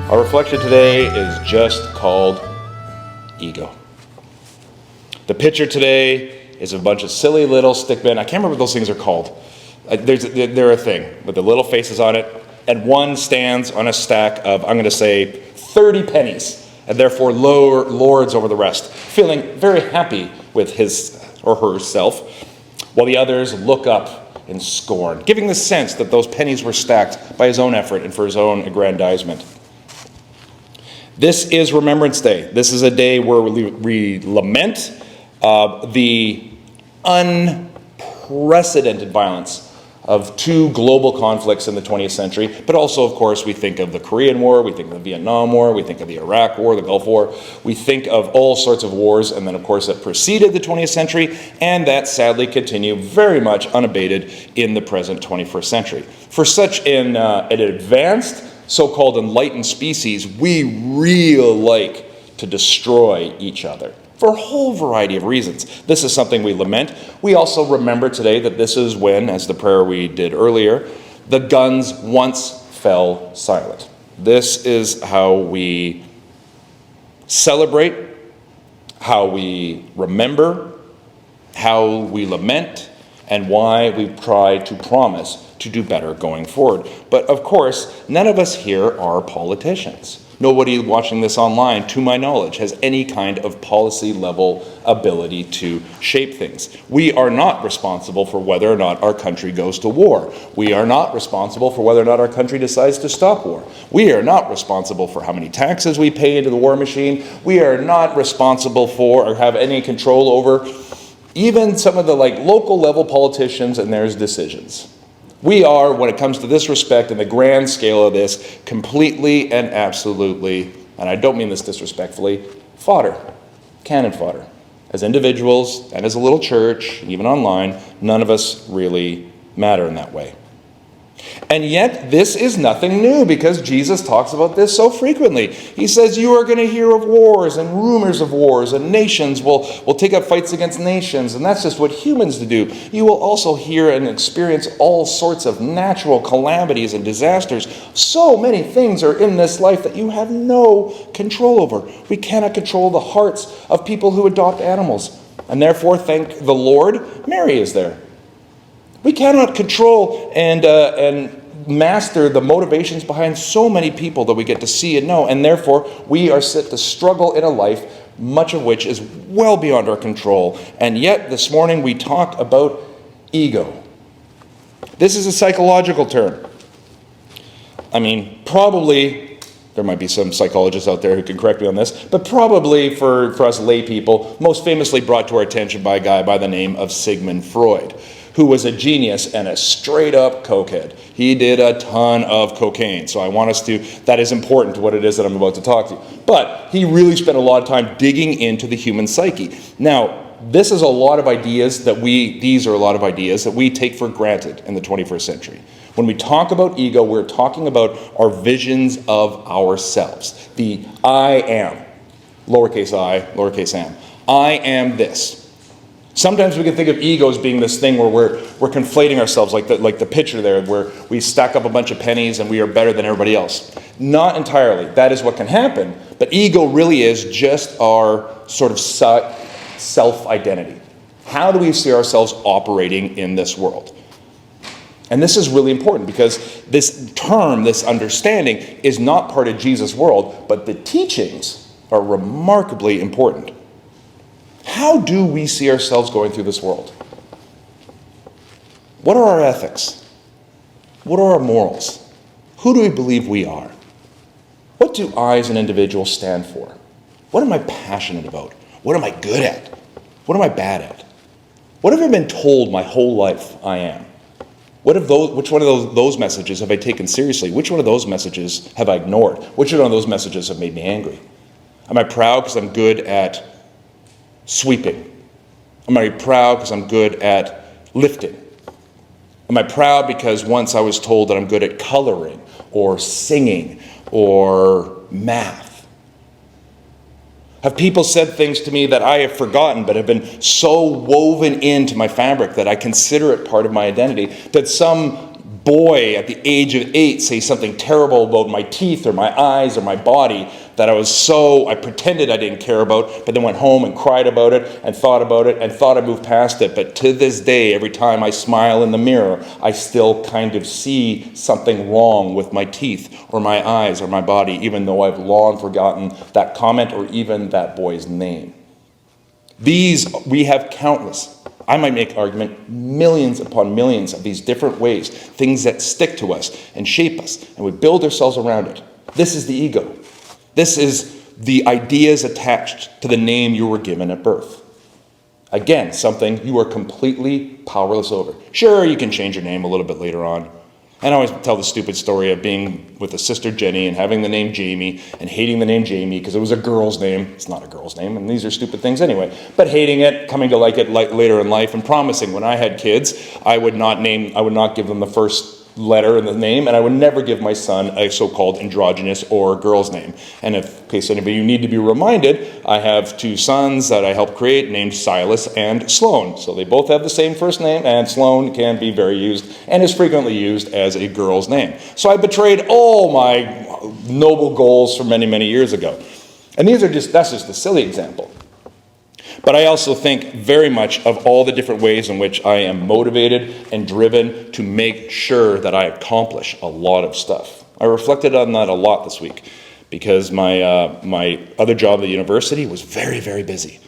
Our reflection today is just called ego. The picture today is a bunch of silly little stickmen. I can't remember what those things are called. They're a thing with the little faces on it, and one stands on a stack of, I'm going to say, 30 pennies, and therefore lords over the rest, feeling very happy with his or herself, while the others look up in scorn, giving the sense that those pennies were stacked by his own effort and for his own aggrandizement. This is Remembrance Day. This is a day where we lament the unprecedented violence of two global conflicts in the 20th century, but also, of course, we think of the Korean War, we think of the Vietnam War, we think of the Iraq War, the Gulf War, we think of all sorts of wars, and then, of course, that preceded the 20th century, and that sadly continue very much unabated in the present 21st century. For such an advanced, so-called enlightened species, we really like to destroy each other for a whole variety of reasons. This is something we lament. We also remember today that this is when, as the prayer we did earlier, the guns once fell silent. This is how we celebrate, how we remember, how we lament, and why we try to promise to do better going forward. But of course, none of us here are politicians. Nobody watching this online, to my knowledge, has any kind of policy level ability to shape things. We are not responsible for whether or not our country goes to war. We are not responsible for whether or not our country decides to stop war. We are not responsible for how many taxes we pay into the war machine. We are not responsible for or have any control over even some of the local level politicians and their decisions. We are, when it comes to this respect and the grand scale of this, completely and absolutely, and I don't mean this disrespectfully, fodder, cannon fodder. As individuals and as a little church, even online, none of us really matter in that way. And yet, this is nothing new because Jesus talks about this so frequently. He says, you are going to hear of wars and rumors of wars, and nations will take up fights against nations, and that's just what humans do. You will also hear and experience all sorts of natural calamities and disasters. So many things are in this life that you have no control over. We cannot control the hearts of people who adopt animals, and therefore, thank the Lord, Mary is there. We cannot control and master the motivations behind so many people that we get to see and know, and therefore we are set to struggle in a life, much of which is well beyond our control. And yet this morning we talk about ego. This is a psychological term. I mean, probably, there might be some psychologists out there who can correct me on this, but probably for us lay people, most famously brought to our attention by a guy by the name of Sigmund Freud, who was a genius and a straight-up cokehead. He did a ton of cocaine, so I want us to, that is important to what it is that I'm about to talk to you. But he really spent a lot of time digging into the human psyche. Now, these are a lot of ideas that we take for granted in the 21st century. When we talk about ego, we're talking about our visions of ourselves. The I am, lowercase I, lowercase m. I am this. Sometimes we can think of ego as being this thing where we're conflating ourselves, like the picture there, where we stack up a bunch of pennies and we are better than everybody else. Not entirely. That is what can happen, but ego really is just our sort of self-identity. How do we see ourselves operating in this world? And this is really important because this term, this understanding, is not part of Jesus' world, but the teachings are remarkably important. How do we see ourselves going through this world? What are our ethics? What are our morals? Who do we believe we are? What do I as an individual stand for? What am I passionate about? What am I good at? What am I bad at? What have I been told my whole life I am? Which one of those messages have I taken seriously? Which one of those messages have I ignored? Which one of those messages have made me angry? Am I proud because I'm good at sweeping? Am I proud because I'm good at lifting? Am I proud because once I was told that I'm good at coloring or singing or math? Have people said things to me that I have forgotten but have been so woven into my fabric that I consider it part of my identity that some boy at the age of 8 say something terrible about my teeth or my eyes or my body that I pretended I didn't care about, but then went home and cried about it and thought I moved past it. But to this day, every time I smile in the mirror, I still kind of see something wrong with my teeth or my eyes or my body, even though I've long forgotten that comment or even that boy's name. We have countless, I might make argument, millions upon millions of these different ways, things that stick to us and shape us, and we build ourselves around it. This is the ego. This is the ideas attached to the name you were given at birth. Again, something you are completely powerless over. Sure, you can change your name a little bit later on. And I always tell the stupid story of being with a sister Jenny and having the name Jamie and hating the name Jamie because it was a girl's name. It's not a girl's name, and these are stupid things anyway. But hating it, coming to like it later in life, and promising when I had kids, I would not give them the first letter in the name, and I would never give my son a so-called androgynous or girl's name. And in case any of you need to be reminded, I have 2 sons that I helped create named Silas and Sloan. So they both have the same first name, and Sloan can be very used and is frequently used as a girl's name. So I betrayed all my noble goals from many, many years ago. And that's just a silly example. But I also think very much of all the different ways in which I am motivated and driven to make sure that I accomplish a lot of stuff. I reflected on that a lot this week because my other job at the university was very, very busy.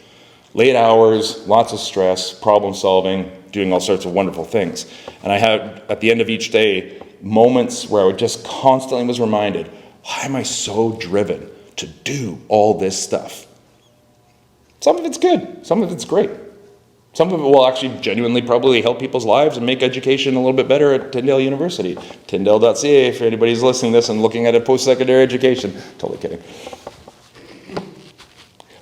Late hours, lots of stress, problem solving, doing all sorts of wonderful things. And I had, at the end of each day, moments where I just constantly was reminded, why am I so driven to do all this stuff? Some of it's good. Some of it's great. Some of it will actually genuinely probably help people's lives and make education a little bit better at Tyndale University. Tyndale.ca if anybody's listening to this and looking at a post-secondary education. Totally kidding.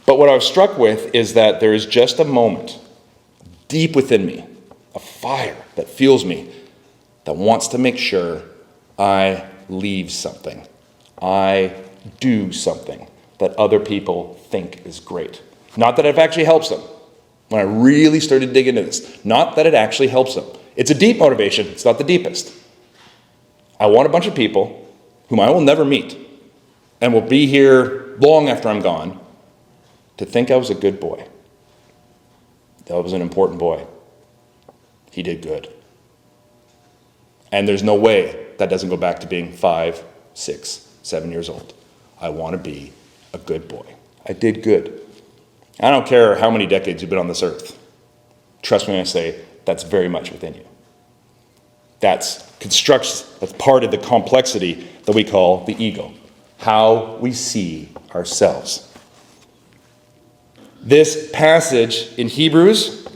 But what I was struck with is that there is just a moment deep within me, a fire that fuels me, that wants to make sure I leave something. I do something that other people think is great. Not that it actually helps them. When I really started digging into this, not that it actually helps them. It's a deep motivation. It's not the deepest. I want a bunch of people whom I will never meet and will be here long after I'm gone to think I was a good boy. That was an important boy. He did good. And there's no way that doesn't go back to being 5, 6, 7 years old. I want to be a good boy. I did good. I don't care how many decades you've been on this earth. Trust me when I say that's very much within you. That's part of the complexity that we call the ego. How we see ourselves. This passage in Hebrews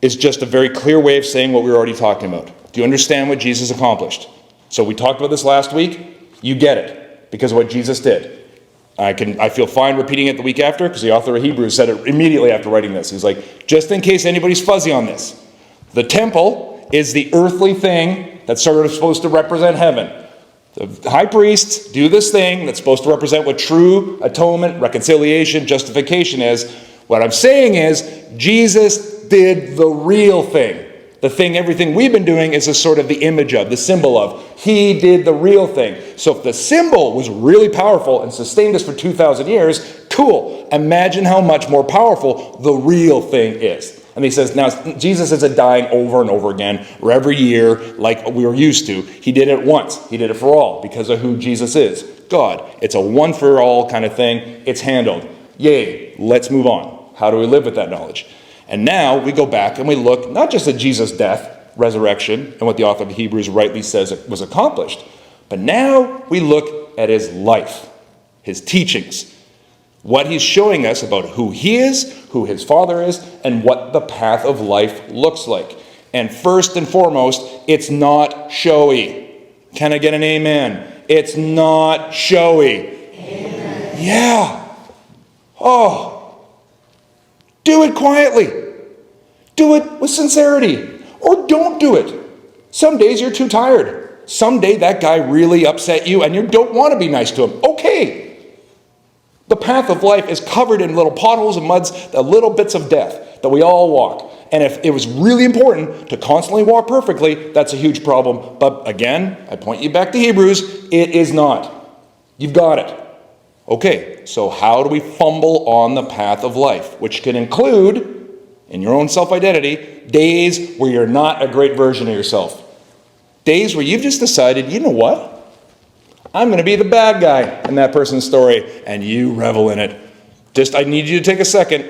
is just a very clear way of saying what we were already talking about. Do you understand what Jesus accomplished? So we talked about this last week. You get it because of what Jesus did. I feel fine repeating it the week after because the author of Hebrews said it immediately after writing this. He's like, just in case anybody's fuzzy on this. The temple is the earthly thing that's sort of supposed to represent heaven. The high priests do this thing that's supposed to represent what true atonement, reconciliation, justification is. What I'm saying is Jesus did the real thing. The thing, everything we've been doing is a sort of the image of, the symbol of. He did the real thing. So if the symbol was really powerful and sustained us for 2,000 years, cool. Imagine how much more powerful the real thing is. And he says, now Jesus isn't dying over and over again, or every year like we were used to. He did it once. He did it for all because of who Jesus is. God. It's a one for all kind of thing. It's handled. Yay. Let's move on. How do we live with that knowledge? And now we go back and we look not just at Jesus' death, resurrection, and what the author of Hebrews rightly says it was accomplished, but now we look at his life, his teachings, what he's showing us about who he is, who his Father is, and what the path of life looks like. And first and foremost, it's not showy. Can I get an amen? It's not showy. Amen. Yeah. Oh. Do it quietly. Do it with sincerity. Or don't do it. Some days you're too tired. Someday that guy really upset you and you don't want to be nice to him. Okay. The path of life is covered in little potholes and muds, the little bits of death that we all walk. And if it was really important to constantly walk perfectly, that's a huge problem. But again, I point you back to Hebrews, it is not. You've got it. Okay, so how do we fumble on the path of life? Which can include, in your own self-identity, days where you're not a great version of yourself. Days where you've just decided, you know what? I'm going to be the bad guy in that person's story, and you revel in it. I need you to take a second.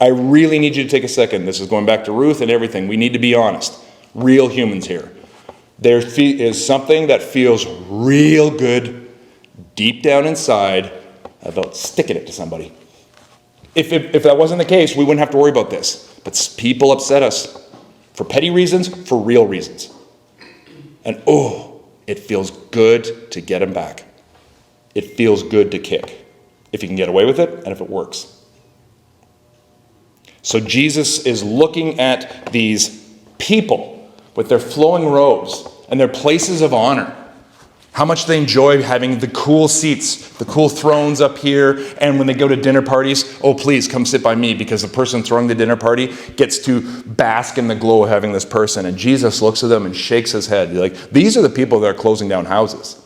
I really need you to take a second. This is going back to Ruth and everything. We need to be honest. Real humans here. There is something that feels real good deep down inside about sticking it to somebody. If that wasn't the case, we wouldn't have to worry about this. But people upset us for petty reasons, for real reasons. And it feels good to get them back. It feels good to kick. If you can get away with it and if it works. So Jesus is looking at these people with their flowing robes and their places of honor. How much they enjoy having the cool seats, the cool thrones up here, and when they go to dinner parties, oh, please come sit by me because the person throwing the dinner party gets to bask in the glow of having this person. And Jesus looks at them and shakes his head. Like, these are the people that are closing down houses.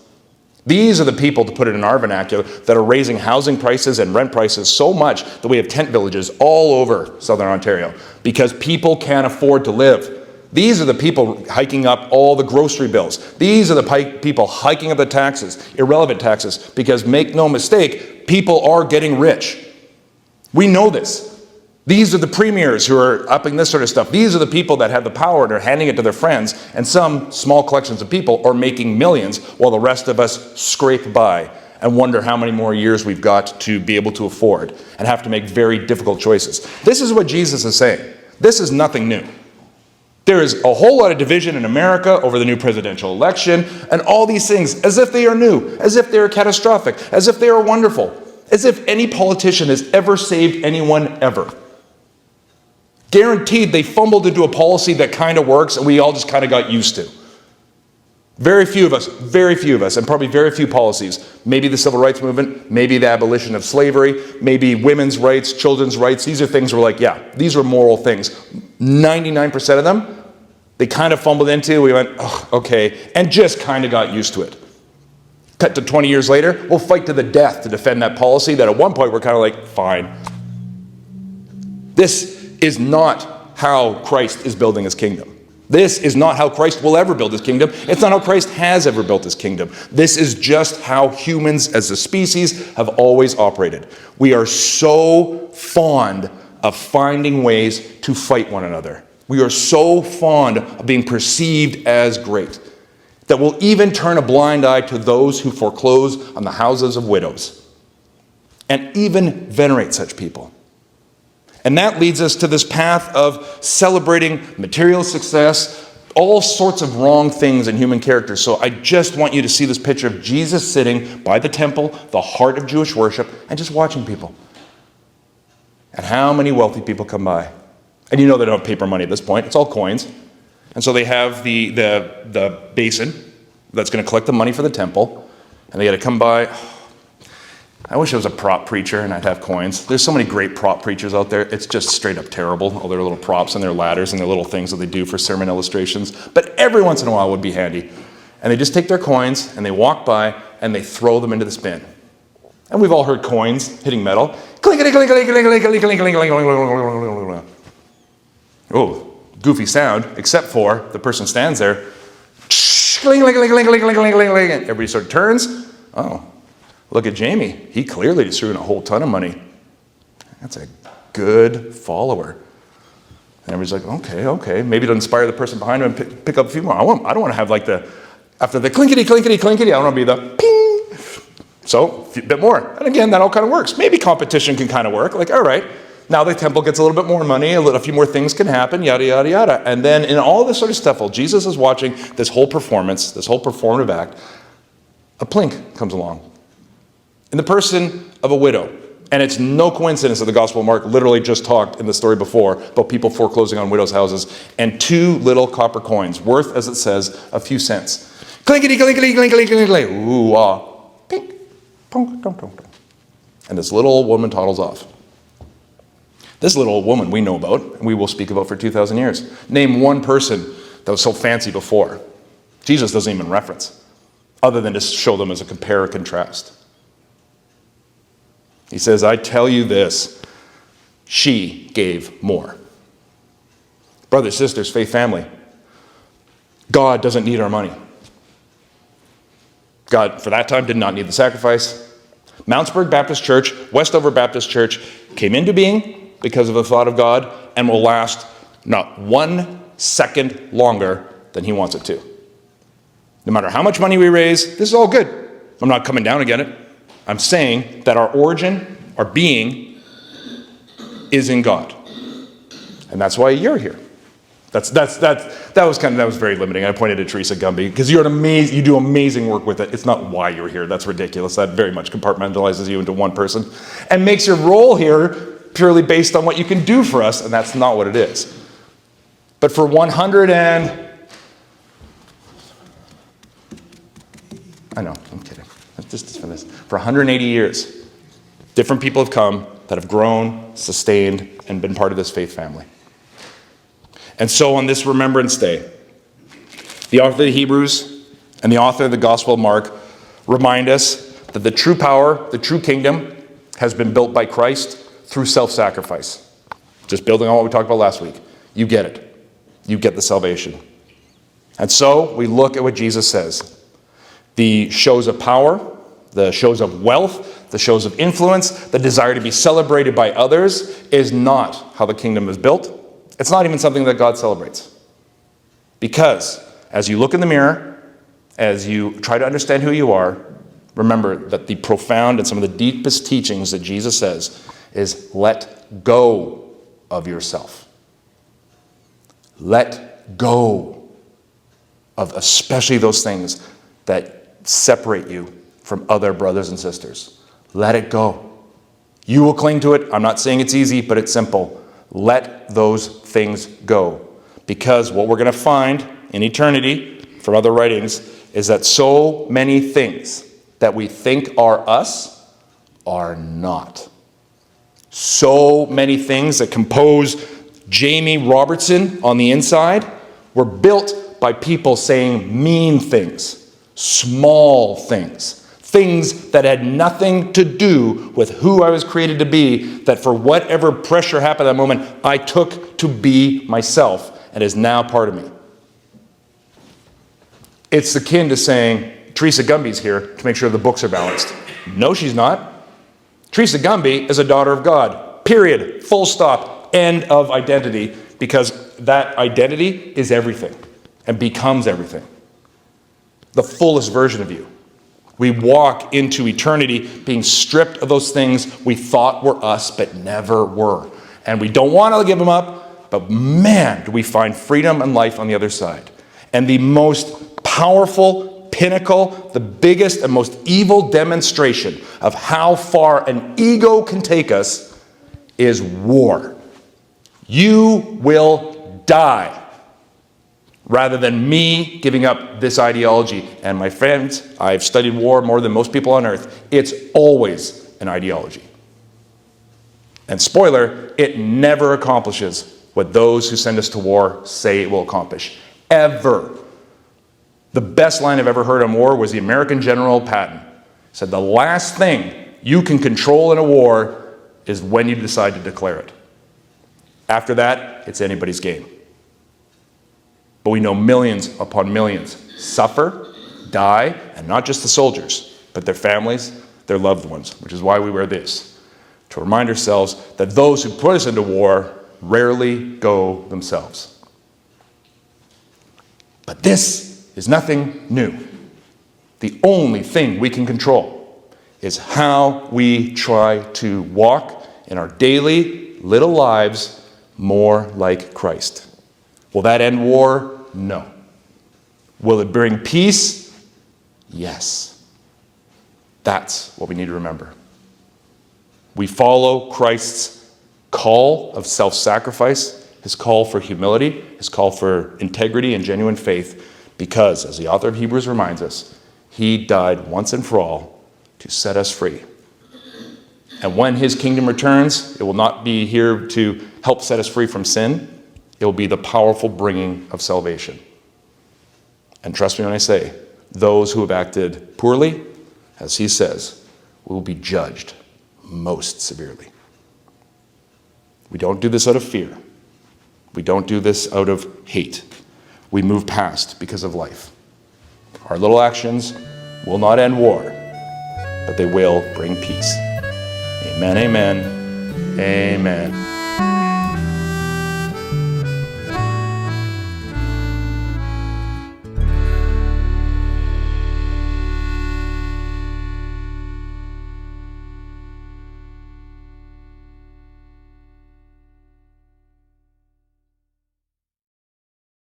These are the people, to put it in our vernacular, that are raising housing prices and rent prices so much that we have tent villages all over Southern Ontario because people can't afford to live. These are the people hiking up all the grocery bills. These are the people hiking up the taxes, irrelevant taxes, because make no mistake, people are getting rich. We know this. These are the premiers who are upping this sort of stuff. These are the people that have the power and are handing it to their friends, and some small collections of people are making millions while the rest of us scrape by and wonder how many more years we've got to be able to afford and have to make very difficult choices. This is what Jesus is saying. This is nothing new. There is a whole lot of division in America over the new presidential election and all these things as if they are new, as if they are catastrophic, as if they are wonderful, as if any politician has ever saved anyone ever. Guaranteed they fumbled into a policy that kind of works and we all just kind of got used to. Very few of us, and probably very few policies. Maybe the civil rights movement, maybe the abolition of slavery, maybe women's rights, children's rights. These are things we're like, yeah, these are moral things. 99% of them, they kind of fumbled into, we went, oh, okay, and just kind of got used to it. Cut to 20 years later, we'll fight to the death to defend that policy that at one point we're kind of like, fine. This is not how Christ is building his kingdom. This is not how Christ will ever build his kingdom. It's not how Christ has ever built his kingdom. This is just how humans as a species have always operated. We are so fond of finding ways to fight one another. We are so fond of being perceived as great that we'll even turn a blind eye to those who foreclose on the houses of widows and even venerate such people. And that leads us to this path of celebrating material success, all sorts of wrong things in human character. So I just want you to see this picture of Jesus sitting by the temple, the heart of Jewish worship, and just watching people. And how many wealthy people come by. And you know they don't have paper money at this point. It's all coins. And so they have the basin that's going to collect the money for the temple. And they got to come by. I wish I was a prop preacher and I'd have coins. There's so many great prop preachers out there. It's just straight up terrible. All their little props and their ladders and their little things that they do for sermon illustrations. But every once in a while it would be handy. And they just take their coins and they walk by and they throw them into the bin. And we've all heard coins hitting metal. Clinkety, clinkety, clinkety, clinkety, clinkety, clinkety. Oh, goofy sound, except for the person stands there. Everybody sort of turns. Oh. Look at Jamie. He clearly just threw in a whole ton of money. That's a good follower. And everybody's like, okay. Maybe it'll inspire the person behind him and pick up a few more. I don't want to have like after the clinkety, clinkety, clinkety, I don't want to be the ping. So, a bit more. And again, that all kind of works. Maybe competition can kind of work. Like, all right, now the temple gets a little bit more money, a few more things can happen, yada, yada, yada. And then in all this sort of stuff, while Jesus is watching this whole performance, this whole performative act, a plink comes along. In the person of a widow. And it's no coincidence that the Gospel of Mark literally just talked in the story before about people foreclosing on widows' houses and 2 little copper coins, worth, as it says, a few cents. Clinkety, clinkety, clinkety, clinkety, ooh, ah, pink, punk, dunk, dunk, dunk. And this little old woman toddles off. This little old woman we know about, and we will speak about for 2,000 years. Name one person that was so fancy before. Jesus doesn't even reference, other than to show them as a compare or contrast. He says, I tell you this, she gave more. Brothers, sisters, faith family, God doesn't need our money. God, for that time, did not need the sacrifice. Mountsburg Baptist Church, Westover Baptist Church came into being because of the thought of God and will last not 1 second longer than he wants it to. No matter how much money we raise, this is all good. I'm not coming down again it. I'm saying that our origin, our being, is in God. And that's why you're here. That was very limiting. I pointed to Teresa Gumby because you do amazing work with it. It's not why you're here. That's ridiculous. That very much compartmentalizes you into one person and makes your role here purely based on what you can do for us, and that's not what it is. But for 100 and... I know, I'm kidding. Just for this. For 180 years, different people have come that have grown, sustained, and been part of this faith family. And so on this Remembrance Day, the author of the Hebrews and the author of the Gospel of Mark remind us that the true power, the true kingdom, has been built by Christ through self-sacrifice. Just building on what we talked about last week. You get it. You get the salvation. And so we look at what Jesus says. The shows of power, the shows of wealth, the shows of influence, the desire to be celebrated by others is not how the kingdom is built. It's not even something that God celebrates. Because as you look in the mirror, as you try to understand who you are, remember that the profound and some of the deepest teachings that Jesus says is let go of yourself. Let go of especially those things that separate you from other brothers and sisters. Let it go. You will cling to it. I'm not saying it's easy, but it's simple. Let those things go. Because what we're going to find in eternity from other writings is that so many things that we think are us are not. So many things that compose Jamie Robertson on the inside were built by people saying mean things, small things. Things that had nothing to do with who I was created to be, that for whatever pressure happened at that moment, I took to be myself and is now part of me. It's akin to saying, Teresa Gumby's here to make sure the books are balanced. No, she's not. Teresa Gumby is a daughter of God. Period. Full stop. End of identity. Because that identity is everything and becomes everything. The fullest version of you. We walk into eternity being stripped of those things we thought were us but never were. And we don't want to give them up, but man, do we find freedom and life on the other side. And the most powerful pinnacle, the biggest and most evil demonstration of how far an ego can take us is war. You will die. Rather than me giving up this ideology. And my friends, I've studied war more than most people on earth. It's always an ideology. And spoiler, it never accomplishes what those who send us to war say it will accomplish. Ever. The best line I've ever heard on war was the American General Patton. He said, the last thing you can control in a war is when you decide to declare it. After that, it's anybody's game. But we know millions upon millions suffer, die, and not just the soldiers, but their families, their loved ones, which is why we wear this, to remind ourselves that those who put us into war rarely go themselves. But this is nothing new. The only thing we can control is how we try to walk in our daily little lives more like Christ. Will that end war? No. Will it bring peace? Yes. That's what we need to remember. We follow Christ's call of self-sacrifice, his call for humility, his call for integrity and genuine faith, because, as the author of Hebrews reminds us, he died once and for all to set us free. And when his kingdom returns, it will not be here to help set us free from sin. It will be the powerful bringing of salvation. And trust me when I say, those who have acted poorly, as he says, will be judged most severely. We don't do this out of fear. We don't do this out of hate. We move past because of life. Our little actions will not end war, but they will bring peace. Amen, amen, amen.